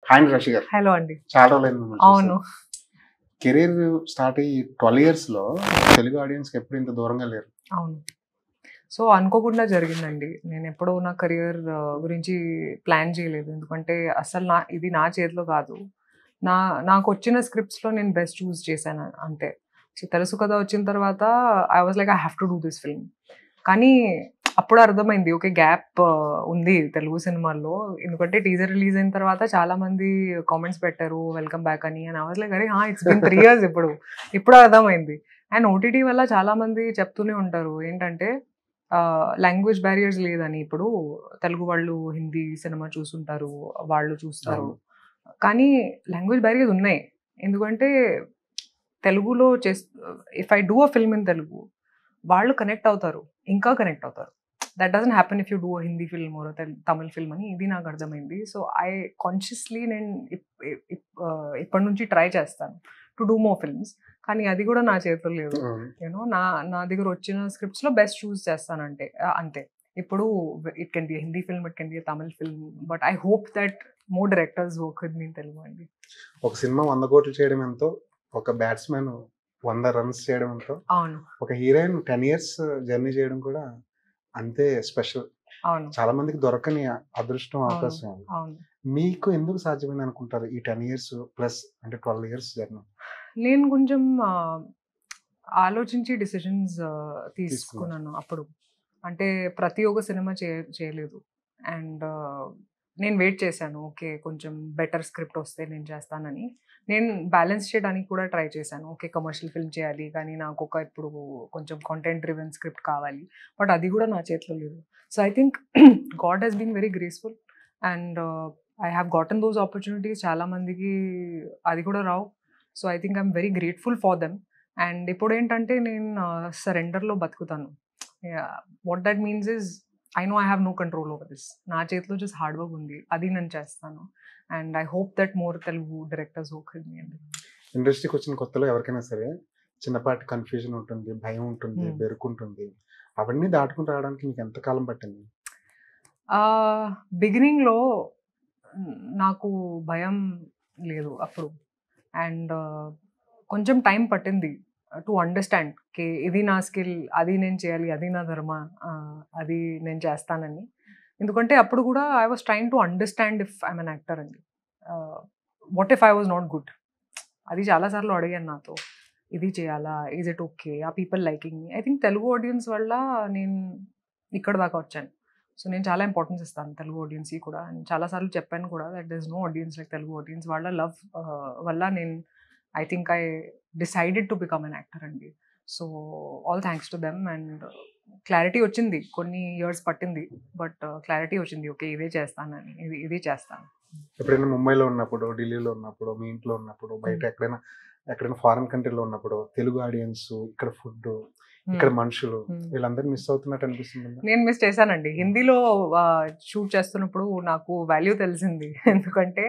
Hi రషి గారు. Hello అండి. చాలా రోజులైంది మిమ్మల్ని చూసి. అవును. కెరీర్ స్టార్ట్ అయ్యి 12 ఇయర్స్‌లో తెలుగు ఆడియన్స్‌కి ఎప్పుడు ఇంత దూరంగా లేరు. అవును. సో, అనుకోకుండా జరిగిందండి. నేనెప్పుడూ నా కెరియర్ గురించి ప్లాన్ చేయలేదు. ఎందుకంటే అసలు ఇది నా చేతిలో కాదు. నా నాకొచ్చిన స్క్రిప్ట్స్‌లో నేను బెస్ట్ చూజ్ చేశాను అంతే. సో, తెలుసు కదా వచ్చిన తర్వాత I was like I have to do this film. కానీ అప్పుడు అర్థమైంది ఓకే. గ్యాప్ ఉంది తెలుగు సినిమాల్లో. ఎందుకంటే టీజర్ రిలీజ్ అయిన తర్వాత చాలా మంది కామెంట్స్ పెట్టారు వెల్కమ్ బ్యాక్ అని. ఐ వాస్ లైక్ అరే! ఇట్స్ బీన్ 3 ఇయర్స్ ఇప్పుడు. ఇప్పుడు అర్థమైంది. అండ్ ఓటీటీ వల్ల చాలా మంది చెప్తూనే ఉంటారు. ఏంటంటే లాంగ్వేజ్ బ్యారియర్స్ లేదని. ఇప్పుడు తెలుగు వాళ్ళు హిందీ సినిమా చూసుంటారు. వాళ్ళు చూస్తారు. అవును. కానీ లాంగ్వేజ్ బ్యారియర్స్ ఉన్నాయి. ఎందుకంటే తెలుగులో if I do a film in Telugu వాళ్ళు కనెక్ట్ అవుతారు. ఇంకా కనెక్ట్ అవుతారు. That doesn't happen if you do a Hindi film or Tamil film అని ఇది నాకు అర్థమైంది. సో, ఐ కాన్షియస్‌లీ నేను ఇప్పటి నుంచి ట్రై చేస్తాను టు డూ మోర్ ఫిల్మ్స్. కానీ అది కూడా నా చేతుల్లో లేదు. అవును. యూనో నా దగ్గర వచ్చిన స్క్రిప్ట్స్‌లో బెస్ట్ చూస్ చేస్తానంటే అంతే. ఇప్పుడు it can be a Hindi film, it can be a Tamil film. But I hope that more directors work with me in Telugu అండి. ఒక సినిమా 100 కోట్లు చేయడం ఎంతో, ఒక బ్యాట్స్‌మన్ 100 రన్స్ చేయడం ఎంతో, అవును. ఒక హీరోయిన్ 10 ఇయర్స్ జర్నీ చేయడం కూడా అంతే స్పెషల్. అవును. చాలా మందికి దొరకని అదృష్టం, అవును. అవకాశం అది. అవును. మీకు ఎందుకు సాధ్యమైంది అనుకుంటారు ఈ 10 ఇయర్స్ ప్లస్ అంటే 12 ఇయర్స్ జర్నీ? నేను కొంచెం ఆలోచించి డిసిషన్స్ తీసుకున్నారు. తీసుకున్నాను అప్పుడు. అంటే ప్రతి ఒక్క సినిమా చేయలేదు. అండ్ నేను వెయిట్ చేశాను. ఓకే. కొంచెం బెటర్ స్క్రిప్ట్ వస్తే నేను చేస్తానని. నేను బ్యాలెన్స్ చేయడానికి కూడా ట్రై చేశాను. ఓకే. కమర్షియల్ ఫిల్మ్ చేయాలి. కానీ ఇప్పుడు కొంచెం కంటెంట్ డ్రివెన్ స్క్రిప్ట్ కావాలి. బట్ అది కూడా నా చేతిలో లేదు. So, I think god has been very graceful and I have gotten those opportunities. చాలా మందికి అది కూడా రావు. So, I think I'm very grateful for them. And ఇప్పుడేంటంటే నేను సరెండర్‌లో బతుకుతాను. What that means is I know I have no control over this. నా చేతిలో జస్ట్ హార్డ్ వర్క్ ఉంది. అది నేను చేస్తాను. And I hope that more Telugu directors work with me అండి. ఇండస్ట్రీకి వచ్చిన కొత్తలో ఎవరికైనా సరే చిన్నపాటి కన్‌ఫ్యూజన్ ఉంటుంది, భయం ఉంటుంది, హ్మ్. బెరుకుంటుంది. అవన్నీ దాటుకొని రావడానికి మీకు ఎంత కాలం పట్టింది? బిగినింగ్‌లో నాకు భయం లేదు అప్పుడు. అండ్ కొంచెం టైం పట్టింది టు అండర్‌స్టాండ్ ఇది నా స్కిల్, అది నేను చేయాలి, అది నా ధర్మ, అది నేను చేస్తానని. ఎందుకంటే అప్పుడు కూడా I was trying to understand if I am an actor అండి. What if I was not good? అది చాలా సార్లు అడిగాను నాతో. ఇది చేయాలా? Is it okay? Or people liking me? I think Telugu audience వల్ల నేను ఇక్కడి దాకా వచ్చాను. సో, నేను చాలా ఇంపార్టెన్స్ ఇస్తాను తెలుగు ఆడియన్స్‌కి కూడా. అండ్ చాలా సార్లు చెప్పాను కూడా that there is no audience like Telugu audience. వాళ్ళ లవ్ వల్ల నేను I think I decided to become an actor అండి. So, all thanks to them. And clarity వచ్చింది. కొన్ని ఇయర్స్ పట్టింది. బట్ క్లారిటీ వచ్చింది. ఓకే. ఇదే చేస్తానని. ఇది చేస్తాను. ఎప్పుడైనా ముంబైలో ఉన్నప్పుడు, ఢిల్లీలో ఉన్నప్పుడు, మీ ఇంట్లో ఉన్నప్పుడు, బయట ఎక్కడైనా ఫారిన్ కంట్రీలో ఉన్నప్పుడు తెలుగు ఆడియన్స్, ఇక్కడ ఫుడ్డు, ఇక్కడ మనుషులు వీళ్ళందరూ మిస్ అవుతున్నట్టు అనిపిస్తుందా? నేను మిస్ చేశానండి. హిందీలో షూట్ చేస్తున్నప్పుడు నాకు వాల్యూ తెలిసింది. ఎందుకంటే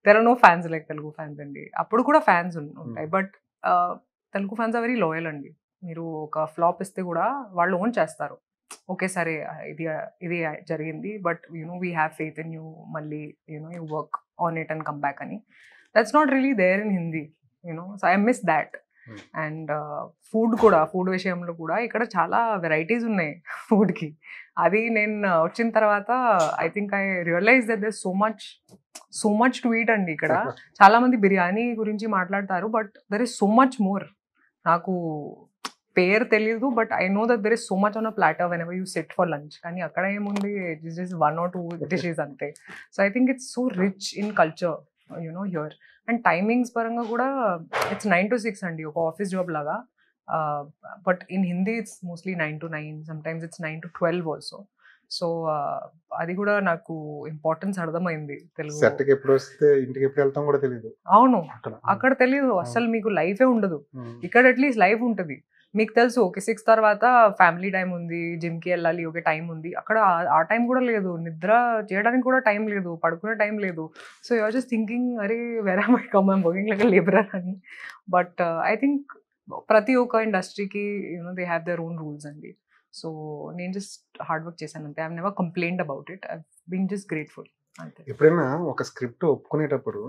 there are no fans like Telugu fans అండి. అప్పుడు కూడా ఫ్యాన్స్ ఉంటాయి. But Telugu fans are very loyal అండి. మీరు ఒక ఫ్లాప్ ఇస్తే కూడా వాళ్ళు ఓన్ చేస్తారు. ఓకే. సరే ఇది జరిగింది. But we have faith in you. మళ్ళీ you work on it and come back అని. That's not really there in Hindi. So, I miss that. And food విషయంలో కూడా ఇక్కడ చాలా వెరైటీస్ ఉన్నాయి ఫుడ్‌కి. అది నేను వచ్చిన తర్వాత I think I realize that there so much to eat అండి ఇక్కడ. చాలా మంది బిర్యానీ గురించి మాట్లాడతారు. But there is so much more. నాకు పేరు తెలీదు. But I know that there is so much on a platter whenever you sit for lunch. కానీ అక్కడ ఏముంది జస్ట్ 1 ఆర్ 2 డిషెస్ అంతే. So, I think it's so rich in culture here. And timings పరంగా కూడా it's 9 to 6 అండి. ఒక office job లాగా. But in Hindi it's mostly 9 to 9. Sometimes it's 9 to 12 also. So, అది కూడా నాకు ఇంపార్టెన్స్ అర్థమైంది తెలుగులో. సెట్‌కి ఎప్పుడొస్తే ఇంటికి ఎప్పుడు వెళ్తాం కూడా తెలీదు. అవును. అక్కడ. అక్కడ తెలీదు. అస్సలు మీకు లైఫే ఉండదు. ఇక్కడ అట్‌లీస్ట్ లైఫ్ ఉంటది. మీకు తెలుసు ఓకే. 6 తర్వాత ఫ్యామిలీ టైమ్ ఉంది. జిమ్‌కి వెళ్ళాలి. ఓకే. టైం ఉంది. అక్కడ ఆ టైం కూడా లేదు. నిద్ర చేయడానికి కూడా టైం లేదు. పడుకునే టైం లేదు. So, you are just thinking అరే where am I come? I'm working like a labourer అని. బట్ ఐ థింక్ ప్రతి ఒక్క ఇండస్ట్రీకి they have their own rules అండి. సో, నేను జస్ట్ హార్డ్ వర్క్ చేశాను అంతే. I have never complained about it. I have been just grateful. అంతే. ఎప్పుడైనా ఒక స్క్రిప్ట్ ఒప్పుకునేటప్పుడు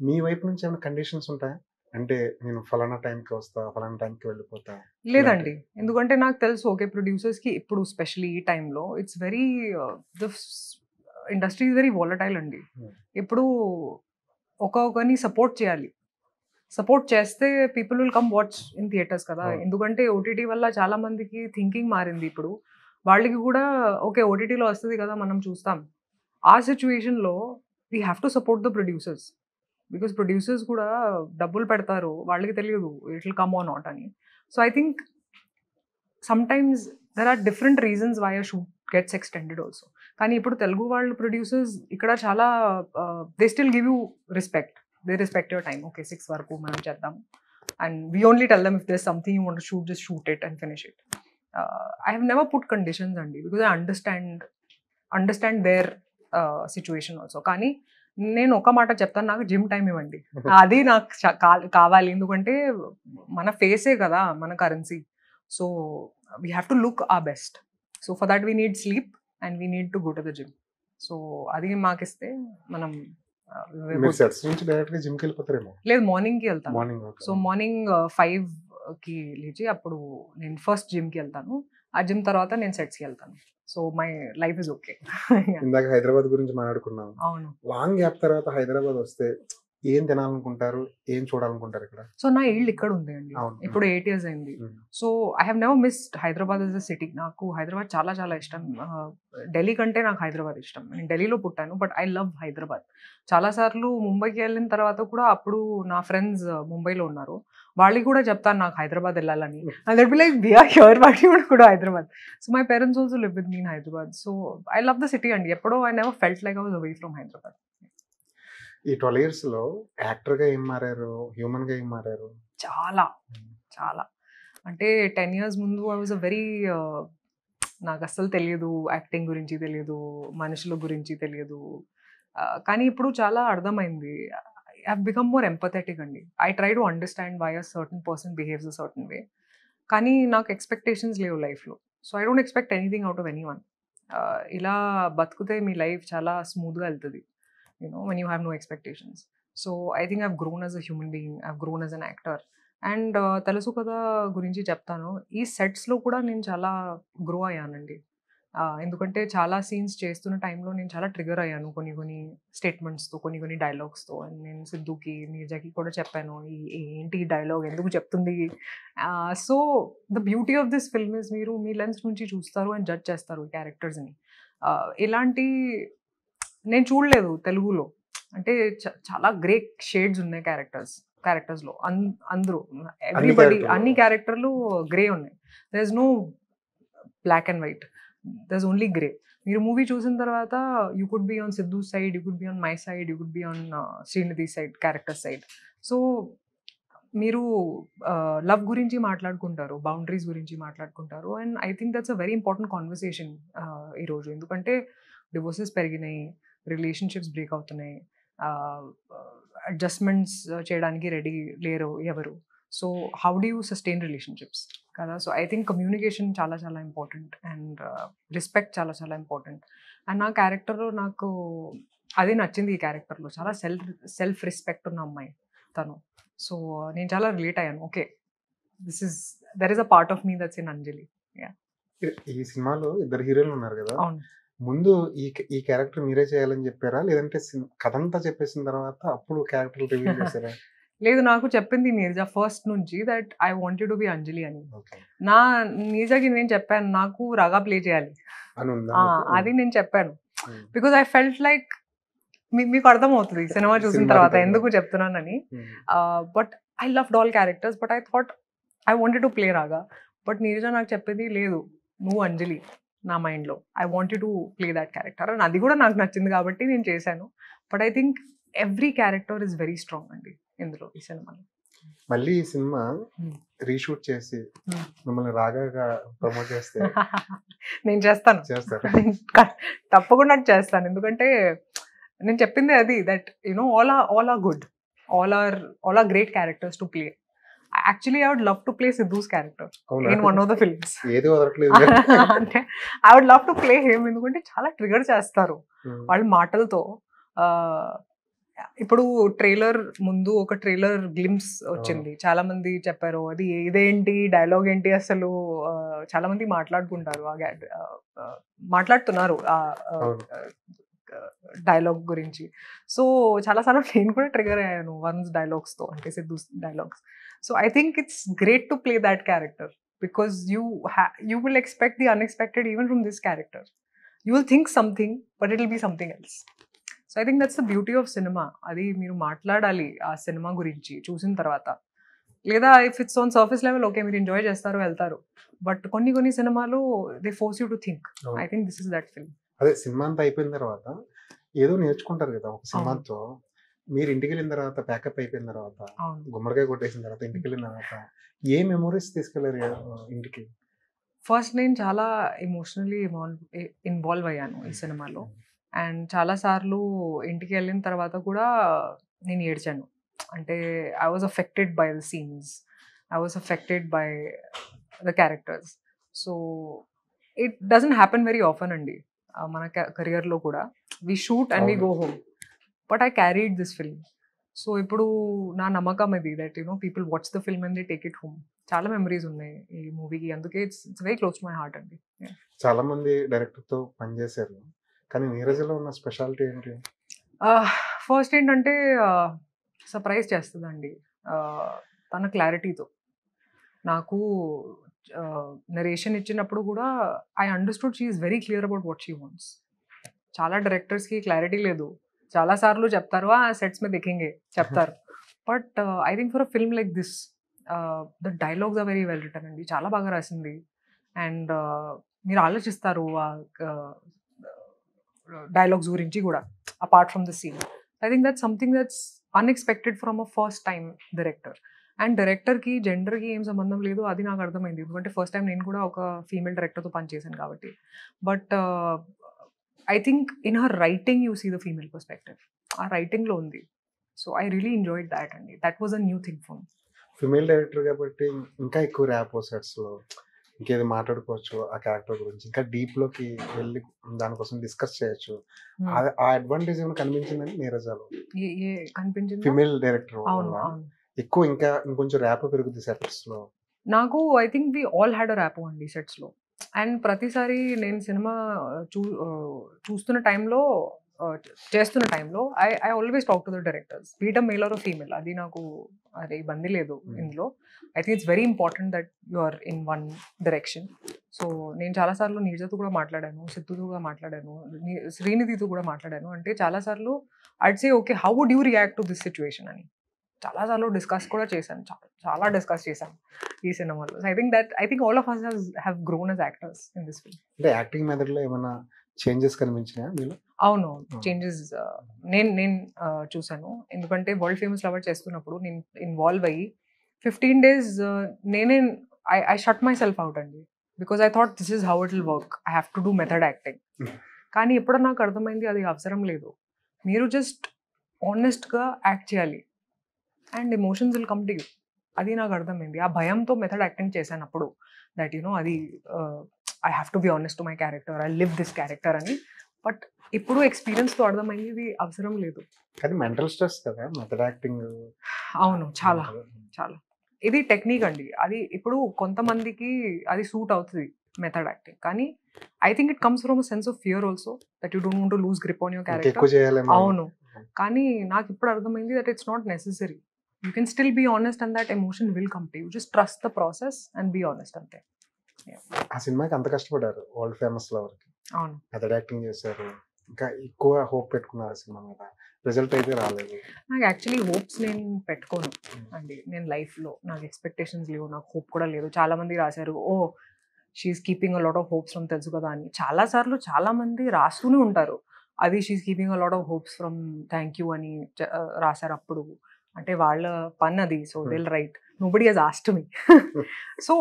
మీ వైపు నుంచి ఏమైనా కండిషన్స్ ఉంటాయా? అంటే నేను ఫలానా టైంకి వస్తా, ఫలానా టైంకి వెళ్ళిపోతా. లేదండి. ఎందుకంటే నాకు తెలుసు ఓకే ప్రొడ్యూసర్స్‌కి ఇప్పుడు స్పెషల్లీ ఈ టైంలో it's very the industry is very volatile అండి. ఎప్పుడు ఒకరిని సపోర్ట్ చేయాలి. సపోర్ట్ చేస్తే people will come watch in theatres కదా. ఎందుకంటే ఓటీటీ వల్ల చాలా మందికి థింకింగ్ మారింది ఇప్పుడు. వాళ్ళకి కూడా ఓకే ఓటీటీలో వస్తది కదా మనం చూస్తాం. ఆ సిట్యుయేషన్‌లో we have to support the producers. Because producers కూడా డబ్బులు పెడతారు. వాళ్ళకి తెలియదు it will come or not అని. So I think sometimes there are different reasons why a shoot gets extended also. కానీ ఇప్పుడు తెలుగు వాళ్ళు ప్రొడ్యూసర్స్ ఇక్కడ చాలా they still give you respect. They respect your time. Okay 6 వరకు మనం చేద్దాం. And we only tell them if there something you want to shoot just shoot it and finish it. I have never put conditions అండి because I understand their situation also. కానీ నేను ఒక మాట చెప్తాను, నాకు జిమ్ టైం ఇవ్వండి. అది నాకు కావాలి. ఎందుకంటే మన ఫేసే కదా మన currency. So we have to look our best. So for that we need sleep and we need to go to the gym. So అది మాకిస్తే మనం మీరు సెట్స్ నుంచి డైరెక్ట్ గా జిమ్ కి వెళ్ళిపోతారేమో. లేదు మార్నింగ్కి వెళ్తాను. మార్నింగ్. సో మార్నింగ్ 5కి లేచి అప్పుడు నేను ఫస్ట్ జిమ్కి వెళ్తాను. ఆ జిమ్ తర్వాత నేను సెట్స్కి వెళ్తాను. So my life is okay. ఇందాక హైదరాబాద్ గురించి మాట్లాడుకున్నాం. అవును. లాంగ్ గ్యాప్ తర్వాత హైదరాబాద్ వస్తే ఏం తినాలనుకుంటారు, ఏం చూడాలనుకుంటారు ఇక్కడ? సో నా ఇల్లు ఇక్కడ ఉంది అండి. ఇప్పుడు 8 years అయింది. So I have never missed Hyderabad as a city. నాకు హైదరాబాద్ చాలా చాలా ఇష్టం. ఢిల్లీ కంటే నాకు హైదరాబాద్ ఇష్టం. నేను ఢిల్లీలో పుట్టాను బట్ ఐ లవ్ హైదరాబాద్. చాలాసార్లు ముంబైకి వెళ్ళిన తర్వాత కూడా అప్పుడు నా ఫ్రెండ్స్ ముంబైలో ఉన్నారు. వాళ్ళకి కూడా చెప్తాను నాకు హైదరాబాద్ వెళ్ళాలని. And that be like we are here but you కూడా Hyderabad. So my parents also live with me in Hyderabad. So I love the city అండి. ఎప్పుడో I never felt like I was away from Hyderabad. ఈ 12 years లో actor గా ఏం మారారు, human గా ఏం మారారు? చాలా చాలా అంటే 10 years ముందు ఐ వాజ్ అ వెరీ నాకు అస్సలు తెలియదు, యాక్టింగ్ గురించి తెలియదు, మనుషుల గురించి తెలియదు. కానీ ఇప్పుడు చాలా అర్థమైంది. I have become more empathetic అండి. I try to understand why a certain person behaves a certain way. కానీ నాకు ఎక్స్పెక్టేషన్స్ లేవు లైఫ్లో. So I don't expect anything out of anyone. ఇలా బతికితే మీ లైఫ్ చాలా స్మూత్గా వెళ్తుంది. When you have no expectations. So I think I've grown as a human being. I've grown as an actor. And తెలుసు కదా గురించి చెప్తాను. ఈ సెట్స్లో కూడా నేను చాలా గ్రో అయ్యానండి. ఎందుకంటే చాలా సీన్స్ చేస్తున్న టైంలో నేను చాలా ట్రిగర్ అయ్యాను కొన్ని స్టేట్మెంట్స్తో, కొన్ని డైలాగ్స్తో. అండ్ నేను సిద్ధుకి, నీరజకి కూడా చెప్పాను ఏంటి ఈ డైలాగ్ ఎందుకు చెప్తుంది. So the beauty of this film is మీరు మీ లెన్స్ నుంచి చూస్తారు అండ్ జడ్జ్ చేస్తారు ఈ క్యారెక్టర్స్ని. ఇలాంటి నేను చూడలేదు తెలుగులో. అంటే చాలా గ్రే షేడ్స్ ఉన్నాయి క్యారెక్టర్స్లో. అందరూ ఎవ్రీబడి అన్ని క్యారెక్టర్లు గ్రే ఉన్నాయి. There is no black and white, there is only grey. మీరు మూవీ చూసిన తర్వాత you could be on Siddhu side, you could be on my side, you could be on Srinidhi side, character side. So మీరు love గురించి మాట్లాడుకుంటారు, boundaries గురించి మాట్లాడుకుంటారు. And I think that's a very important conversation ఈరోజు. ఎందుకంటే డివోర్సెస్ పెరిగినాయి, రిలేషన్షిప్స్ బ్రేక్ అవుతున్నాయి, adjustments చేయడానికి రెడీ లేరు ఎవరు. So how do you sustain relationships కదా. సో ఐ థింక్ కమ్యూనికేషన్ చాలా చాలా ఇంపార్టెంట్ అండ్ రెస్పెక్ట్ చాలా చాలా ఇంపార్టెంట్. అండ్ నా క్యారెక్టర్లో నాకు అది నచ్చింది. ఈ క్యారెక్టర్లో చాలా సెల్ఫ్ రెస్పెక్ట్ ఉన్న అమ్మాయి తను. సో నేను చాలా రిలేట్ అయ్యాను. Okay there is a part of me that's in Anjali. ఈ సినిమాలో 2 హీరోలు ఉన్నారు కదా. అవును. ముందు ఈ క్యారెక్టర్ మీరే చేయాలని చెప్పారా, లేదంటే కథ అంతా చెప్పేసిన తర్వాత అప్పుడు క్యారెక్టర్ రివీల్ చేశారా? లేదు, నాకు చెప్పింది నీరజ ఫస్ట్ నుంచి that I wanted to be Anjali అని. నా నీరజకి నేను చెప్పాను నాకు రాగా ప్లే చేయాలి అది నేను చెప్పాను. బికాజ్ ఐ ఫెల్ట్ లైక్ మీకు అర్థమవుతుంది సినిమా చూసిన తర్వాత ఎందుకు చెప్తున్నానని. But I loved all characters but I thought I wanted to play Raga. But Neeraja నాకు చెప్పింది లేదు నువ్వు అంజలి నా మైండ్లో, I wanted to play that character. And అది కూడా నాకు నచ్చింది కాబట్టి నేను చేశాను. But I think every character is very strong అండి ఇందులో ఈ సినిమాలో. మళ్ళీ ఈ సినిమా రీషూట్ చేసి మిమ్మల్ని రాగా ప్రమోట్ చేస్తే నేను చేస్తాను, తప్పకుండా చేస్తాను. ఎందుకంటే నేను చెప్పింది అది that all are good, all are great characters to play. Actually I would love to play Siddhu's character అవునా in one of the films. ఏది వదలట్లేదు అంటే I would love to play him, ఎందుకంటే చాలా ట్రిగర్ చేస్తారు వాళ్ళ మాటలతో. ఇప్పుడు ట్రైలర్ ముందు ఒక ట్రైలర్ గ్లిమ్స్ వచ్చింది, చాలా మంది చెప్పారు అది ఇదేంటి డైలాగ్ ఏంటి అసలు, చాలా మంది మాట్లాడుకుంటారు మాట్లాడుతున్నారు ఆ డైలాగ్ గురించి. సో చాలా సార్లు నేను కూడా ట్రిగర్ అయ్యాను వన్స్ డైలాగ్స్ తో, అంటే Siddhu dialogues. So I think it's great to play that character because you will expect the unexpected even from this character. You will think something but it will be something else. So I think that's the beauty of cinema. అది మీరు మాట్లాడాలి ఆ cinema గురించి చూసిన తర్వాత. లేదా if it's on surface level okay మీరు enjoy చేస్తారు వెళ్తారు, బట్ కొన్ని సినిమాలు they force you to think. I think this is that film. అదే సినిమా అంతా అయిపోయిన తర్వాత ఏదో నేర్చుకుంటారు కదా ఒక సినిమాతో. మీరు ఇంటికి వెళ్ళిన తర్వాత ప్యాకప్ అయిపోయిన తర్వాత గుమ్మడికాయ కొట్టేసిన తర్వాత ఇంటికి వెళ్ళిన తర్వాత ఏ మెమొరీస్ తీసుకెళ్ళారు ఇంటికి? ఫస్ట్ నేను చాలా ఎమోషనలీ ఇన్వాల్వ్ అయ్యాను ఈ సినిమాలో. అండ్ చాలాసార్లు ఇంటికి వెళ్ళిన తర్వాత కూడా నేను ఏడ్చాను. అంటే I was affected by the scenes, I was affected by the characters. So it doesn't happen very often అండి మన కెరియర్లో కూడా. We shoot and we go home, but I carried this film. So ఇప్పుడు నా నమ్మకం ఇది that people watch the film and they take it home. చాలా memories ఉన్నాయి ఈ మూవీకి, అందుకే it's very close to my heart అండి. చాలా మంది డైరెక్టర్తో పనిచేశారు, కానీ నీరజలో ఉన్న స్పెషాలిటీ ఏంటి? ఫస్ట్ ఏంటంటే సర్ప్రైజ్ చేస్తుందండి తన క్లారిటీతో. నాకు నరేషన్ ఇచ్చినప్పుడు కూడా I understood she is very clear about what she wants. చాలా డైరెక్టర్స్కి క్లారిటీ లేదు, చాలాసార్లు చెప్తారు సెట్స్ మీద దిఖింగే చెప్తారు, but I think for a film like this the dialogues are very well written అండి, చాలా బాగా రాసింది. అండ్ మీరు ఆలోచిస్తారు డైలాగ్స్ గురించి కూడా apart from the scene. I think that's something that's unexpected from a first time director. And డైరెక్టర్కి జెండర్కి ఏం సంబంధం లేదు, అది నాకు అర్థమైంది, ఎందుకంటే ఫస్ట్ టైం నేను కూడా ఒక ఫీమేల్ డైరెక్టర్తో పనిచేశాను కాబట్టి. But I think in her writing you see the female perspective, ఆ రైటింగ్లో ఉంది. So I really enjoyed that అండి, that was a new thing for me. Female director కాబట్టి ఇంకా ఎక్కువ ర్యాప్ సెట్స్లో ఇంకేది మాట్లాడుకోవచ్చు, ఆ క్యారెక్టర్ గురించి ఇంకా డీప్లోకి వెళ్ళి దానికోసం డిస్కస్ చేయొచ్చు. ఆ అడ్వాంటేజ్ ఏమైనా కనిపించిందని నీరజాలో? కనిపించింది ఫీమేల్ డైరెక్టర్ ఎక్కువ ఇంకా ఇంకొంచెం ర్యాప్ పెరుగుతుంది సెట్స్లో. నాకు I think we all had a rapport అండి సెట్స్లో. అండ్ ప్రతిసారి నేను సినిమా చూస్తున్న టైంలో చేస్తున్న టైంలో I always talk to the directors, be it a male or female, అది నాకు అదే ఇబ్బంది లేదు ఇందులో. I think it's very important that you are in one direction. So నేను చాలాసార్లు నీరజతో కూడా మాట్లాడాను, సిద్ధుతో కూడా మాట్లాడాను, శ్రీనిధితో కూడా మాట్లాడాను. అంటే చాలాసార్లు I'd say okay how would you react to this situation అని చాలాసార్లు డిస్కస్ కూడా చేశాను, చాలా డిస్కస్ చేశాను ఈ సినిమాలో. I think all of us have grown as actors in this film. అంటే యాక్టింగ్ మెథడ్లో ఏమైనా చేంజెస్ కనిపించినాయా మీలో? అవును, చేంజెస్ నేను చూసాను. ఎందుకంటే వరల్డ్ ఫేమస్ లవర్ చేస్తున్నప్పుడు నేను ఇన్వాల్వ్ అయ్యి 15 days నేనే I shut myself out అండి, because I thought this is how it will work, I have to do method acting. కానీ ఎప్పుడో నాకు అర్థమైంది అది అవసరం లేదు, మీరు జస్ట్ ఆనెస్ట్గా యాక్ట్ చేయాలి and emotions will come to you. అది నాకు అర్థమైంది. ఆ భయంతో మెథడ్ యాక్టింగ్ చేశాను అప్పుడు, that I have to be honest to my character, I live this character అని. బట్ ఇప్పుడు ఎక్స్పీరియన్స్తో అర్థమైంది ఇది అవసరం లేదు. కానీ మెంటల్ స్ట్రెస్ కదా మెథడ్ యాక్టింగ్. అవును, చాలా చాలా. ఇది టెక్నిక్ అండి, అది ఇప్పుడు కొంతమందికి అది సూట్ అవుతుంది మెథడ్ యాక్టింగ్, కానీ I think it comes from a sense of fear also, that you don't want to lose grip on your character. అవును, కానీ నాకు ఇప్పుడు అర్థమైంది that it's not necessary. You can still be honest and that emotion will come to you. Just trust the process and be honest ante. ఆ సినిమాకి అంత కష్టపడ్డారు world famous లవర్కి, అవును, మెథడ్ యాక్టింగ్ చేశారు, ఇంకా ఎక్కువ హోప్ పెట్టుకున్నారు సినిమా మీద, రిజల్ట్ అయితే రాలేదు. నాకు యాక్చువల్లీ హోప్స్ నేను పెట్టుకోను అండి, నేను లైఫ్లో నాకు ఎక్స్పెక్టేషన్స్ లేవు, నాకు హోప్ కూడా లేదు. చాలామంది రాశారు oh she's keeping a lot of hopes from తెలుసు కదా అని. చాలాసార్లు చాలామంది రాస్తూనే ఉంటారు అది she's keeping a lot of hopes from thank you అని రాశారు. అప్పుడు అంటే వాళ్ళ పని అది, so deal right, nobody has asked me. So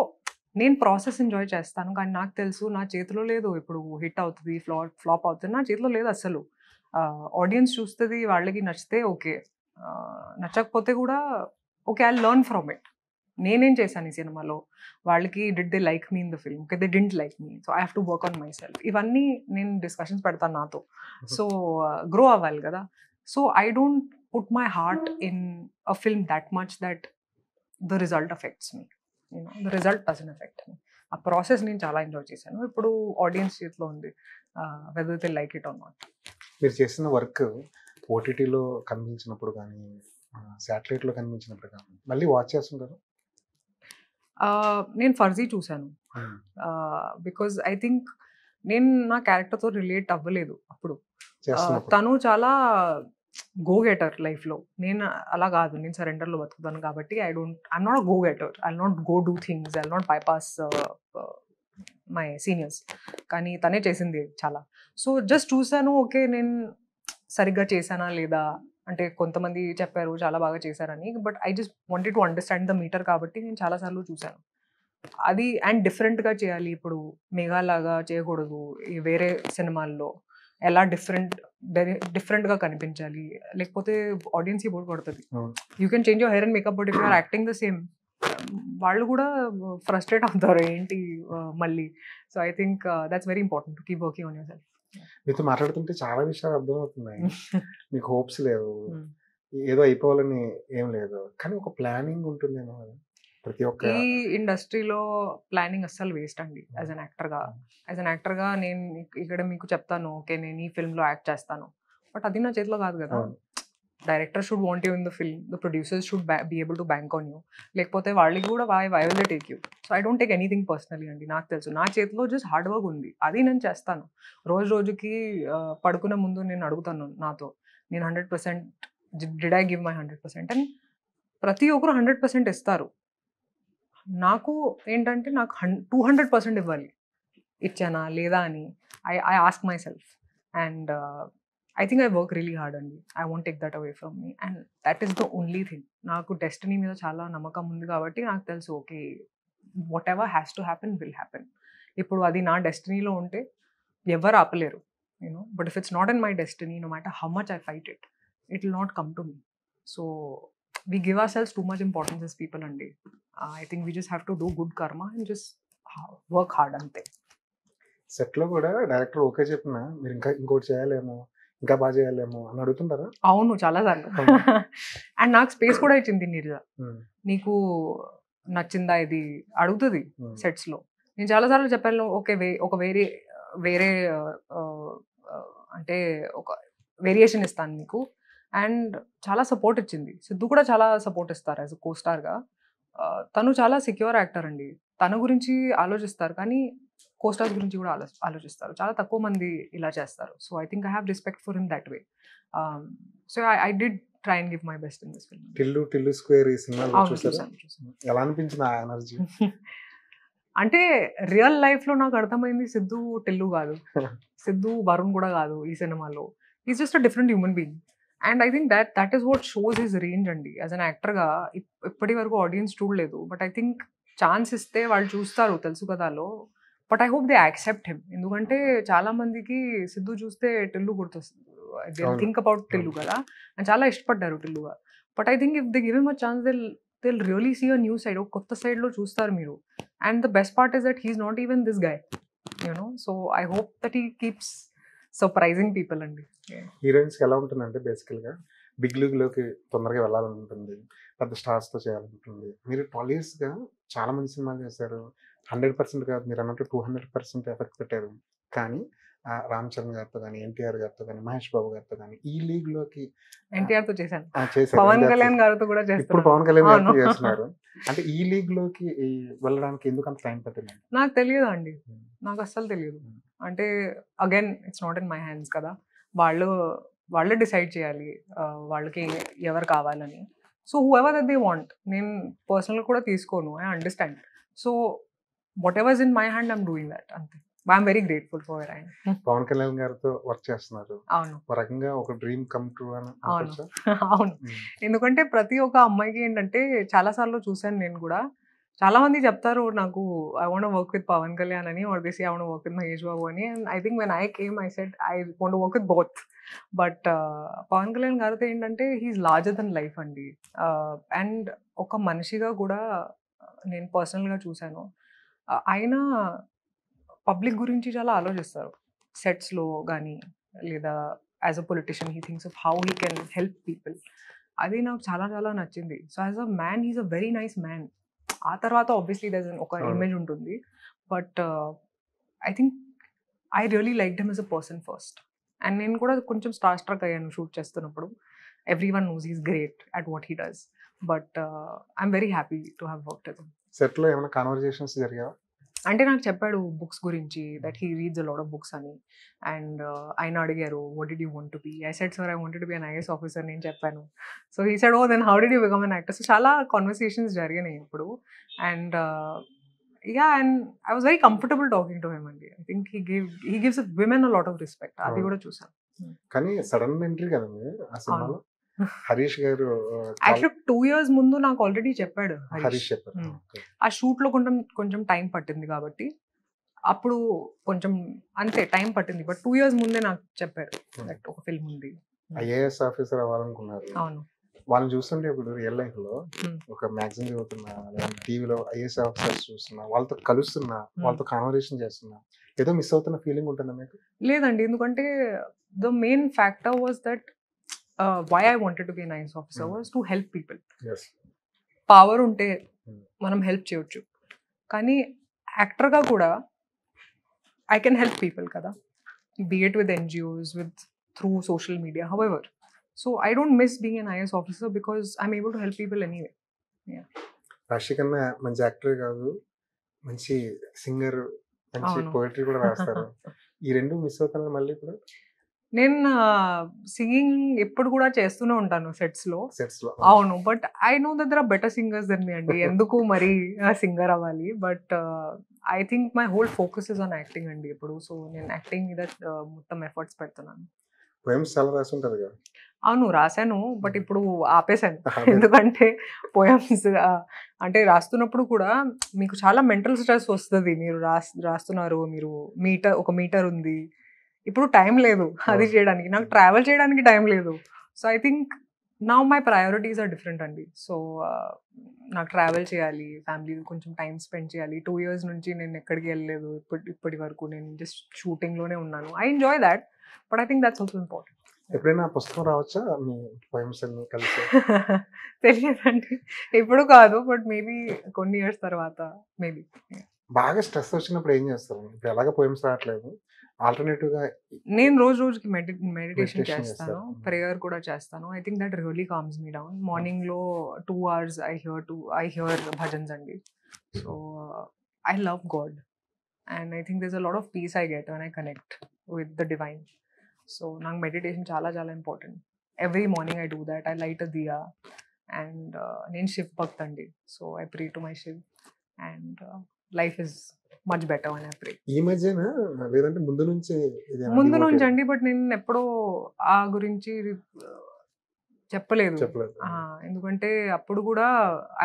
నేను ప్రాసెస్ ఎంజాయ్ చేస్తాను, కానీ నాకు తెలుసు నా చేతిలో లేదు ఇప్పుడు హిట్ అవుతుంది ఫ్లాప్ అవుతుంది, నా చేతిలో లేదు అసలు. ఆడియన్స్ చూస్తుంది, వాళ్ళకి నచ్చితే ఓకే, నచ్చకపోతే కూడా okay, I learn from it. నేనేం చేశాను ఈ సినిమాలో, వాళ్ళకి did they like me in the film, okay they didn't like me, so I have to work on myself. ఇవన్నీ నేను డిస్కషన్స్ పెడతాను నాతో. సో గ్రో అవ్వాలి కదా. So I don't put my heart in a film that much that the result affects me, you know the result doesn't affect me. ఆ process నేను చాలా enjoy చేశాను. ఇప్పుడు ఆడియన్స్ చేతిలో ఉంది, whether they like it or not. మీరు చేసిన work ఓటీటీలో కనిపించినప్పుడు కానీ శాటిలైట్లో కనిపించినప్పుడు కానీ మళ్ళీ వాచ్ చేస్తుంటారు? నేను ఫర్జీ చూశాను, బికాజ్ ఐ థింక్ నేను నా క్యారెక్టర్తో రిలేట్ అవ్వలేదు అప్పుడు. చేస్తున్నప్పుడు తను చాలా గో గెటర్ లైఫ్లో, నేను అలా కాదు, నేను సరెండర్లో బతుకుతాను కాబట్టి I'm not go getter, I not go do things, I not bypass my seniors. కానీ తనే చేసింది చాలా. సో జస్ట్ చూసాను, ఓకే నేను సరిగ్గా చేశానా లేదా అంటే, కొంతమంది చెప్పారు చాలా బాగా చేశారని, but I just wanted to understand the meter కాబట్టి నేను చాలాసార్లు చూశాను అది. అండ్ డిఫరెంట్గా చేయాలి, ఇప్పుడు మేఘాలాగా చేయకూడదు, ఈ వేరే సినిమాల్లో ఎలా డిఫరెంట్గా కనిపించాలి, లేకపోతే ఆడియన్స్కి బోర్ కొడుతుంది. You can change your hair and makeup, but if you're acting the same, వాళ్ళు కూడా ఫ్రస్ట్రేట్ అవుతారు ఏంటి మళ్ళీ. So I think that's very important to keep working on yourself. మీతో మాట్లాడుతుంటే చాలా విషయాలు అర్థమవుతున్నాయి. మీకు హోప్స్ లేవు, ఏదో అయిపోవాలని ఏం లేదు, కానీ ఒక ప్లానింగ్ ఉంటుందేమో కదా ప్రతి ఒక్క. ఈ ఇండస్ట్రీలో ప్లానింగ్ అస్సలు వేస్ట్ అండి. యాజ్ అన్ యాక్టర్గా నేను ఇక్కడ మీకు చెప్తాను, ఓకే నేను ఈ ఫిల్మ్లో యాక్ట్ చేస్తాను, బట్ అది నా చేతిలో కాదు కదా. Director should want you in the film, the producers should be able to bank on you, లేకపోతే వాళ్ళకి కూడా why will they take you. So I don't take anything personally అండి. నాకు తెలుసు నా చేతిలో జస్ట్ హార్డ్ వర్క్ ఉంది, అది నేను చేస్తాను. రోజుకి పడుకునే ముందు నేను అడుగుతాను నాతో, నేను 100% did I give my 100%, and ప్రతి ఒక్కరు 100% ఇస్తారు. నాకు ఏంటంటే నాకు 200% ఇవ్వాలి, ఇచ్చానా లేదా అని I ask my self. And I think I work really hard అండి. I won't take that away from me, and that is the only thing. నాకు డెస్టినీ మీద చాలా నమ్మకం ఉంది కాబట్టి నాకు తెలుసు, okay whatever has to happen will happen. ఇప్పుడు అది నా డెస్టినీలో ఉంటే ఎవరు ఆపలేరు, you know. But if it's not in my destiny, no matter how much I fight it, it will not come to me. So we give ourselves too much importance as people అండి. I think we just have to do good karma and just work hard అంతే. సెట్లో కూడా director okay చెప్పినా మీరు ఇంకా ఇంకోటి చేయాలేమో, ఇంకా బాగా చేయాలేమో అని అడుగుతుంటారా? అవును, చాలా సార్లు. అండ్ నాకు స్పేస్ కూడా ఇచ్చింది నీరజ, నీకు నచ్చిందా ఇది అడుగుతుంది సెట్స్లో. నేను చాలాసార్లు చెప్పాను, ఓకే ఒక వేరే అంటే ఒక వేరియేషన్ ఇస్తాను మీకు. అండ్ చాలా సపోర్ట్ ఇచ్చింది. సిద్ధు కూడా చాలా సపోర్ట్ ఇస్తారు యాజ్ అ కో స్టార్గా. తను చాలా సెక్యూర్ యాక్టర్ అండి, తన గురించి ఆలోచిస్తారు కానీ కోస్టార్స్ గురించి కూడా ఆలోచిస్తారు. చాలా తక్కువ మంది ఇలా చేస్తారు. So I think I have respect for him that way. So I did try and give my best in this film. Tillu square ఈ సినిమా చూసాను. ఎలా అనిపించింది ఆ ఎనర్జీ? అంటే రియల్ లైఫ్లో నాకు అర్థమైంది, సిద్ధు టిల్లు కాదు, సిద్ధు వరుణ్ కూడా కాదు ఈ సినిమాలో. Is just a different human being. And I think that is what shows his range అండి. యాజ్ అన్ యాక్టర్గా ఇప్పటి వరకు ఆడియన్స్ చూడలేదు, బట్ ఐ థింక్ ఛాన్స్ ఇస్తే వాళ్ళు చూస్తారు తెలుసు కదాలో. But I hope they accept him, ఎందుకంటే చాలా మందికి సిద్ధు చూస్తే టిల్లు గుర్తొస్తుంది, దే థింక్ అబౌట్ టిల్లు కదా, అండ్ చాలా ఇష్టపడ్డారు టిల్లుగా. But I think if they give him a chance they'll really see a new side, ఒక కొత్త సైడ్లో చూస్తారు మీరు. And the best part is that he's not even this guy, you know. So I hope that he keeps surprising people అండి. హీరోయిన్స్కి ఎలా ఉంటుందంటే బేసికల్గా బిగ్ లీగ్లోకి తొందరగా వెళ్ళాలని ఉంటుంది, పెద్ద స్టార్స్తో చేయాలనుకుంటుంది. మీరు 12 yearsగా చాలా మంది సినిమాలు చేశారు, 100% కాదు మీరు అన్నట్టు 200% ఎఫెక్ట్ పెట్టారు. కానీ రామ్ చరణ్ గారితో కానీ, ఎన్టీఆర్ గారితో కానీ, మహేష్ బాబు గారితో కానీ ఈ లీగ్లోకి ఎన్టీఆర్తో చేశాను, చేశారు. పవన్ కళ్యాణ్ గారితో కూడా చేస్తారు. ఇప్పుడు పవన్ కళ్యాణ్ గారితో చేస్తున్నారు. అంటే ఈ లీగ్లోకి వెళ్ళడానికి ఎందుకు అంత టైం పట్టింది? నాకు తెలియదు అండి, నాకు అస్సలు తెలియదు. అంటే again it's not in my hands కదా, వాళ్ళే డిసైడ్ చేయాలి వాళ్ళకి ఎవరు కావాలని. So who ever that they want, నేను పర్సనల్ కూడా తీసుకోను, I understand. So what ever is in my hand I'm doing that అంతే. ఐఎమ్ వెరీ గ్రేట్ఫుల్ ఫర్ ఆయన. పవన్ కళ్యాణ్ గారితో వర్క్ చేస్తున్నారు, అవును, ఒక రకంగా ఒక డ్రీమ్ కమ్ ట్రూ అని. అవును, ఎందుకంటే ప్రతి ఒక్క అమ్మాయికి ఏంటంటే చాలా సార్లు చూసాను నేను కూడా, చాలా మంది చెప్తారు నాకు I want work with Pawan Kalyan అని, or they say I want work with Mahesh Babu అని. And I think when I came I said I want work with both. But Pawan Kalyan గారితో ఏంటంటే హీఈస్ లార్జర్ దెన్ లైఫ్ అండి. అండ్ ఒక మనిషిగా కూడా నేను పర్సనల్గా చూశాను. ఆయన పబ్లిక్ గురించి చాలా ఆలోచిస్తారు. సెట్స్లో కానీ లేదా as a politician he thinks of how he can help people. అది నాకు చాలా చాలా నచ్చింది. So as a man he's a very nice man. ఆ తర్వాత ఆబ్వియస్లీ దర్ ఒక ఇమేజ్ ఉంటుంది, but I think I really liked him as a person first. And నేను కూడా కొంచెం స్టార్ స్ట్రక్ అయ్యాను షూట్ చేస్తున్నప్పుడు. Every one knows he's great at what he does, but I'm very happy to have worked with him. సెట్లో ఏమైనా conversations జరిగాయా? అంటే నాకు చెప్పాడు బుక్స్ గురించి, that he reads a lot of books అని. అండ్ ఆయన అడిగారు, what did you want to be? I said sir I wanted to be an IAS officer నేను చెప్పాను. So he said, oh then how did you become an actor? So చాలా conversations జరిగినాయి ఇప్పుడు. And yeah, and I was very comfortable talking to him అండి. I think he gives women a lot of respect. అది కూడా చూసాను. కానీ sudden entry కదా మీరు ఆ సినిమాలో. హరీష్ గారు యాక్చువల్లీ 2 years ముందు నాకు ఆల్రెడీ చెప్పాడు హరీష్ చెప్పారు. ఆ షూట్ లో కొంచెం టైం పట్టింది కాబట్టి అప్పుడు కొంచెం అంతే టైం పట్టింది, బట్ 2 years ముందే నాకు చెప్పాడు దట్ ఒక ఫిల్మ్ ఉంది. ఐఏఎస్ ఆఫీసర్ అవ్వాలనుకున్నారు. అవును. వాళ్ళని చూస్తుంటే ఇప్పుడు రియల్ లైఫ్ లో ఒక మ్యాగజైన్ చదువుతున్నా, టీవీలో ఐఏఎస్ ఆఫీసర్స్ చూస్తున్నా, వాళ్ళతో కలుస్తున్నా, వాళ్ళతో కాన్వర్సేషన్ చేస్తున్నా, ఏదో మిస్ అవుతున్న ఫీలింగ్ ఉంటుందా మీకు? లేదండి, ఎందుకంటే the main factor was that why I wanted to be an IAS officer was to help people. Yes. Power ఉంటే మనం హెల్ప్ చేయొచ్చు, కానీ యాక్టర్గా కూడా ఐ కెన్ హెల్ప్ పీపుల్ కదా, be it with NGOs, through social media, however. So I don't miss being an IAS officer because I'm able to help people anyway. Yeah. రాశి కన్నా మంచి యాక్టర్ కాదు, మంచి సింగర్, మంచి పోయిటరీ కూడా రాస్తారు. ఈ రెండు మిస్ అవుతాను మళ్ళీ ఇప్పుడు. నేను సింగింగ్ ఎప్పుడు కూడా చేస్తూనే ఉంటాను సెట్స్ లో. అవును, but I know that there are better singers than me అండి. ఎందుకు మరి సింగర్ అవ్వాలి? But I think my whole focus is on acting అండి ఇప్పుడు. సో నేను యాక్టింగ్ మీద మొత్తం ఎఫర్ట్స్ పెడుతున్నాను. పోయమ్స్ చాలా రాసి ఉంటారు కదా? అవును, రాశాను, బట్ ఇప్పుడు ఆపేశాను. ఎందుకంటే పోయమ్స్ అంటే రాస్తున్నప్పుడు కూడా మీకు చాలా మెంటల్ స్ట్రెస్ వస్తుంది. మీరు రాస్తున్నారు, మీరు ఒక మీటర్ ఉంది, ఇప్పుడు టైం లేదు అది చేయడానికి, నాకు ట్రావెల్ చేయడానికి టైం లేదు. So I think now my priorities are different అండి. సో నాకు ట్రావెల్ చేయాలి, ఫ్యామిలీ కొంచెం టైం స్పెండ్ చేయాలి. 2 years నుంచి నేను ఎక్కడికి వెళ్ళలేదు ఇప్పటి వరకు. నేను జస్ట్ షూటింగ్లోనే ఉన్నాను. I enjoy that, but I think that's also important. ఎప్పుడైనా పుస్తకం రావచ్చా మీ పోయమ్స్ అన్ని కలిసి? తెలియదండి, ఇప్పుడు కాదు, బట్ మేబీ కొన్ని ఇయర్స్ తర్వాత మేబీ. బాగా స్ట్రెస్ వచ్చినప్పుడు ఏం చేస్తారు? ఇప్పుడు ఎలాగ పోయమ్స్ రావట్లేదు, ఆల్టర్నేటివ్ గా నేను రోజుకి మెడిటేషన్ చేస్తాను, ప్రేయర్ కూడా చేస్తాను. I think that really calms me down. Morning లో 2 hours ఐ హియర్ భజన్స్ అండి. So I love God and I think there is a lot of peace I get when I connect with the divine. So నాకు meditation చాలా చాలా important. Every morning I do that. I light a diya and నేను శివ్ భక్త్ అండి. So I pray to my Shiv and life is much better అని ప్రే. ఈ మధ్యన లేదంటే ముందు నుంచి అండి, బట్ నేను ఎప్పుడో ఆ గురించి చెప్పలేదు. ఎందుకంటే అప్పుడు కూడా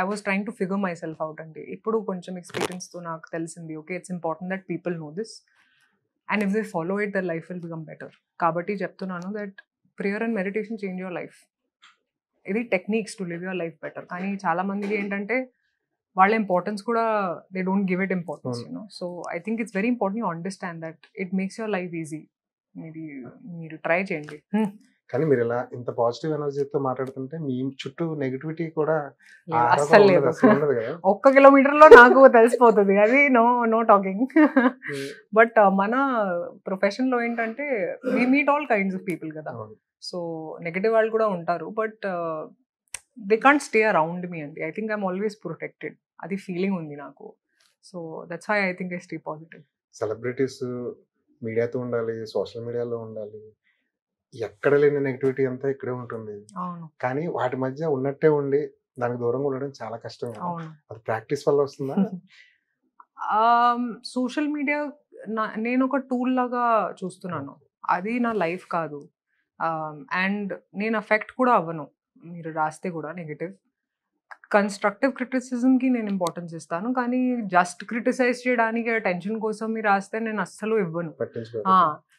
I was trying to figure myself out అండి. ఇప్పుడు కొంచెం ఎక్స్పీరియన్స్ తో నాకు తెలిసింది, okay it's important that people know this and if they follow it their life will become better. కాబట్టి చెప్తున్నాను that prayer and meditation change your life. ఇది techniques to live your life better. కానీ చాలా మందికి ఏంటంటే వాళ్ళ ఇంపార్టెన్స్ కూడా they don't give it importance, you know. So I think it's very important you understand that it makes your life easy. మీరు try చేయండి. కానీ మీరు ఇలా ఇంత పాజిటివ్ ఎనర్జీతో మాట్లాడుతుంటే మీ చుట్టూ నెగటివిటీ కూడా అస్సలు లేదు. 1 kilometer లో నాకు తెలిసిపోతుంది, అది నో టాకింగ్. బట్ మన ప్రొఫెషన్ లో ఏంటంటే we meet all kinds of people కదా. సో నెగటివ్ వాళ్ళు కూడా ఉంటారు, but they can't stay around me అండి. I think I'm always protected. అది ఫీలింగ్ ఉంది నాకు. So that's why I think I stay positive. Celebrities మీడియాతో ఉండాలి, సోషల్ మీడియాలో ఉండాలి, ఎక్కడ లేని నెగటివిటీ అంతా ఇక్కడే ఉంటుంది. కానీ వాటి మధ్య ఉన్నట్టే ఉండి దానికి దూరంగా ఉండడం చాలా కష్టం. అది ప్రాక్టీస్ వల్ల వస్తుందా? సోషల్ మీడియా నేను ఒక టూల్ లాగా చూస్తున్నాను, అది నా లైఫ్ కాదు. అండ్ నేను అఫెక్ట్ కూడా అవ్వను మీరు రాస్తే కూడా నెగటివ్. కన్స్ట్రక్టివ్ క్రిటిసిజంకి నేను ఇంపార్టెన్స్ ఇస్తాను, కానీ జస్ట్ క్రిటిసైజ్ చేయడానికి టెన్షన్ కోసం మీరు రాస్తే నేను అస్సలు ఇవ్వను.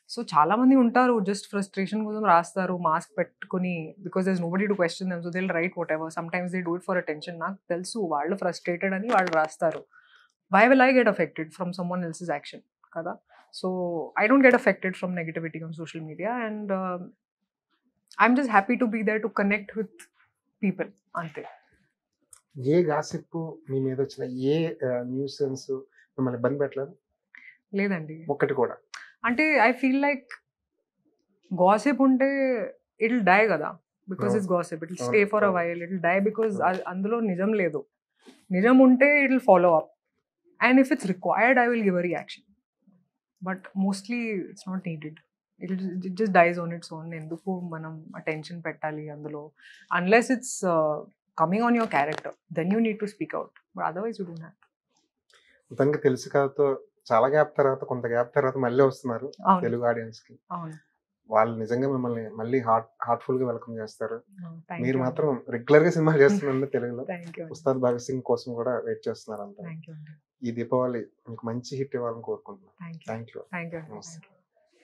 సో చాలా మంది ఉంటారు జస్ట్ ఫ్రస్ట్రేషన్ కోసం రాస్తారు మాస్క్ పెట్టుకుని because there is nobody to question them so they will write whatever sometimes they do it for attention నాకు తెలుసు వాళ్ళు ఫ్రస్ట్రేటెడ్ అని వాళ్ళు రాస్తారు why will I get affected from someone else's action కదా so I don't get affected from negativity on social media and I'm just happy to be there to connect with people అంతే ఏ gossip మీ మీద వచ్చిన ఏ nuisance మిమ్మల్ని ఇబ్బంది పెట్టలేదు లేదండి ఒక్కటి కూడా అంటే ఐ ఫీల్ లైక్ గాసిప్ ఉంటే ఇట్ విల్ డై కదా because it's gossip it will stay for a while it will die because అందులో నిజం లేదు నిజం ఉంటే it will follow up and if it's required I will give a reaction but mostly it's not needed it just dies on its own ఎందుకు మనం attention పెట్టాలి అందులో unless it's coming on your character then you need to speak out but otherwise you don't have మొత్తానికి తెలుసు కాదు చాలా gap తర్వాత కొంత గ్యాప్ తర్వాత మళ్ళీ వస్తున్నారు అవును తెలుగు ఆడియన్స్ కి అవును వాళ్ళు నిజంగా మిమ్మల్ని మళ్ళీ హార్ట్ఫుల్ గా వెల్కమ్ చేస్తారు థ్యాంక్ మీరు యూ మాత్రం రెగ్యులర్ గా సినిమాలు చేస్తున్నారు తెలుగులో థ్యాంక్ యూ ఉస్తాద్ భగత్ సింగ్ కోసం కూడా వెయిట్ చేస్తున్నారు అంతా థ్యాంక్ యూ అండి ఈ దీపావళి మీకు మంచి హిట్ ఇవ్వాలని కోరుకుంటున్నాను thank you thank you thank you నమస్తే. Thank you